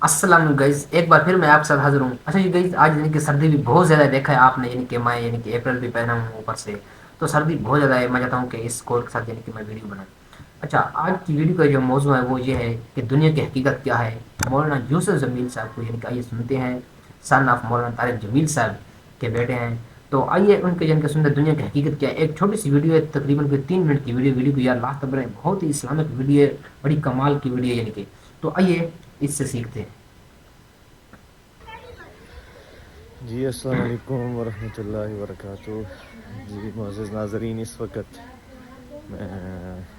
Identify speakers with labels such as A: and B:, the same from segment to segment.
A: السلام علیکم گائز، ایک بار پھر میں آپ کے ساتھ حاضر ہوں۔ اچھا جی گائز، آج یعنی کہ سردی بھی بہت زیادہ ہے، دیکھا ہے آپ نے، یعنی کہ میں یعنی کہ اپریل بھی پہنا ہوں اوپر سے، تو سردی بہت زیادہ ہے۔ میں چاہتا ہوں کہ اس کول کے ساتھ یعنی کہ میں ویڈیو بناؤں۔ اچھا، آج کی ویڈیو کا جو موضوع ہے وہ یہ ہے کہ دنیا کی حقیقت کیا ہے۔ مولانا یوسف جمیل صاحب کو یعنی کہ آئیے سنتے ہیں، سن آف مولانا طارق جمیل صاحب کے بیٹے ہیں، تو آئیے ان کے یعنی کہ سنتے دنیا کی حقیقت کیا ہے۔ ایک چھوٹی سی ویڈیو ہے، تقریباً کوئی 3 منٹ کی ویڈیو کو یار لاسٹ تک بنائیں، بہت ہی اسلامک ویڈیو ہے، بڑی کمال کی ویڈیو ہے یعنی کہ، تو آئیے اس سے سیکھتے ہیں۔
B: جی السلام علیکم ورحمۃ اللہ وبرکاتہ۔ جی معزز ناظرین، اس وقت میں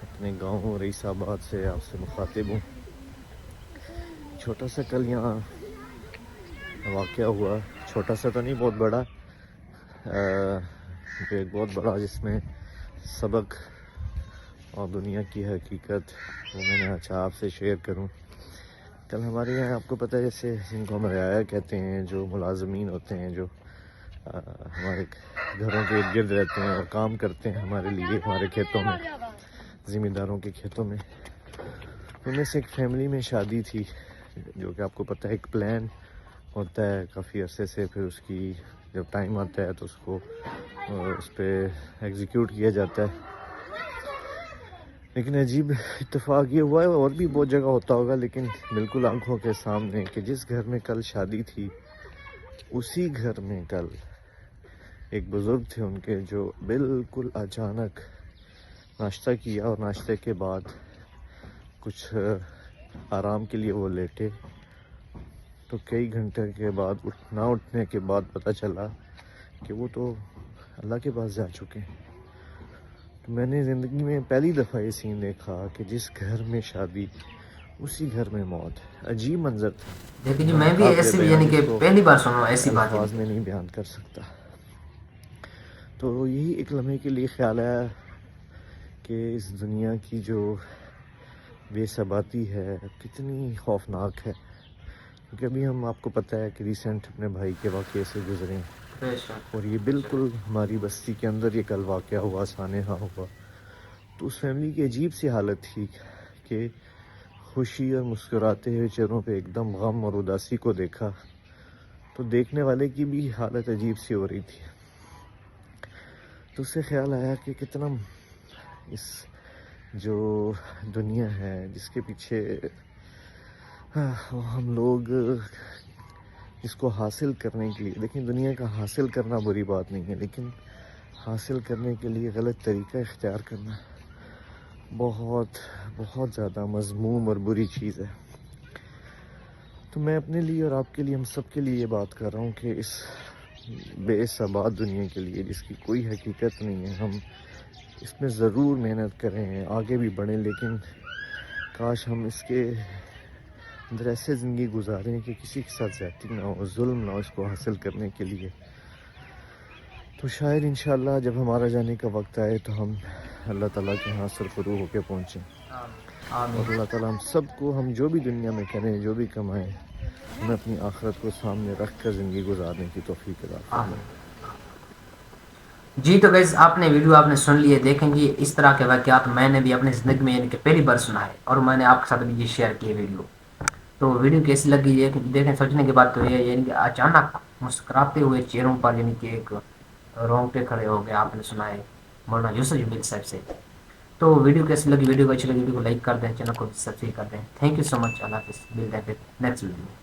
B: اپنے گاؤں رئیس آباد سے آپ سے مخاطب ہوں۔ چھوٹا سا کل یہاں واقعہ ہوا، چھوٹا سا تو نہیں، بہت بڑا، ایک بہت بڑا، جس میں سبق اور دنیا کی حقیقت وہ میں نے اچھا آپ سے شیئر کروں۔ کل ہمارے یہاں آپ کو پتہ ہے، جیسے جن کو ہم رعایا کہتے ہیں، جو ملازمین ہوتے ہیں، جو ہمارے گھروں کے ارد گرد رہتے ہیں اور کام کرتے ہیں ہمارے لیے، ہمارے کھیتوں میں، ذمہ داروں کے کھیتوں میں، ان میں سے ایک فیملی میں شادی تھی، جو کہ آپ کو پتہ ہے ایک پلان ہوتا ہے کافی عرصے سے، پھر اس کی جب ٹائم آتا ہے تو اس کو اس پہ ایگزیکیوٹ کیا جاتا ہے۔ لیکن عجیب اتفاق یہ ہوا ہے، اور بھی بہت جگہ ہوتا ہوگا، لیکن بالکل آنکھوں کے سامنے، کہ جس گھر میں کل شادی تھی، اسی گھر میں کل ایک بزرگ تھے ان کے، جو بالکل اچانک ناشتہ کیا، اور ناشتے کے بعد کچھ آرام کے لیے وہ لیٹے، تو کئی گھنٹے کے بعد نہ اٹھنے کے بعد پتہ چلا کہ وہ تو اللہ کے پاس جا چکے ہیں۔ تو میں نے زندگی میں پہلی دفعہ یہ سین دیکھا کہ جس گھر میں شادی، اسی گھر میں موت۔ عجیب منظر تھا،
A: لیکن جو میں بھی
B: قابل
A: ایسی
B: بیان
A: یعنی
B: جس
A: کہ
B: کو
A: پہلی بار سن رہا ہوں ایسی
B: میں
A: بات یعنی
B: الفاظ
A: کہ۔
B: میں نہیں بیان کر سکتا۔ تو یہی ایک لمحے کے لیے خیال آیا کہ اس دنیا کی جو بے ثباتی ہے کتنی خوفناک ہے، کیونکہ ابھی ہم، آپ کو پتہ ہے کہ ریسنٹ اپنے بھائی کے واقعے سے گزرے ہیں،
A: بے شک،
B: اور یہ بالکل ہماری بستی کے اندر یہ کل واقعہ ہوا، سانحہ ہوا۔ تو اس فیملی کی عجیب سی حالت تھی کہ خوشی اور مسکراتے ہوئے چہروں پہ ایک دم غم اور اداسی کو دیکھا، تو دیکھنے والے کی بھی حالت عجیب سی ہو رہی تھی۔ تو اس سے خیال آیا کہ کتنا اس جو دنیا ہے، جس کے پیچھے ہم لوگ اس کو حاصل کرنے کے لیے، لیکن دنیا کا حاصل کرنا بری بات نہیں ہے، لیکن حاصل کرنے کے لیے غلط طریقہ اختیار کرنا بہت بہت زیادہ مذموم اور بری چیز ہے۔ تو میں اپنے لیے اور آپ کے لیے، ہم سب کے لیے یہ بات کر رہا ہوں کہ اس بے ثبات دنیا کے لیے، جس کی کوئی حقیقت نہیں ہے، ہم اس میں ضرور محنت کریں، آگے بھی بڑھیں، لیکن کاش ہم اس کے اندر ایسے زندگی گزاریں کہ کسی کے ساتھ زیادتی نہ ہو، ظلم نہ ہو اس کو حاصل کرنے کے لیے۔ تو شاید انشاءاللہ جب ہمارا جانے کا وقت آئے تو ہم اللہ تعالیٰ کے ہاں سرفروح ہو کے پہنچیں، اور
A: آمین۔
B: اللہ تعالیٰ ہم سب کو، ہم جو بھی دنیا میں کریں، جو بھی کمائیں، ہمیں اپنی آخرت کو سامنے رکھ کر زندگی گزارنے کی توفیق عطا فرمائے۔
A: آمین۔ جی تو گائز، آپ نے ویڈیو آپ نے سن لی ہے، دیکھیں جی اس طرح کے واقعات میں نے بھی اپنی زندگی میں یعنی کہ پہلی بار سنا ہے، اور میں نے آپ کے ساتھ بھی یہ شیئر کی ہے ویڈیو۔ تو ویڈیو کیسی لگی یہ دیکھیں، سوچنے کی بات تو یہ ہے یعنی کہ اچانک مسکراتے ہوئے چہروں پر یعنی کہ ایک رونگٹے کھڑے ہو گئے، آپ نے سنا ہے مولانا یوسف جمیل صاحب سے۔ تو ویڈیو کیسی لگی، ویڈیو کو اچھی لگی ویڈیو کو لائک کر دیں، چینل کو سبسکرائب کر دیں۔ تھینک یو سو مچ، اللہ حافظ، ملتے ہیں پھر نیکسٹ ویڈیو میں۔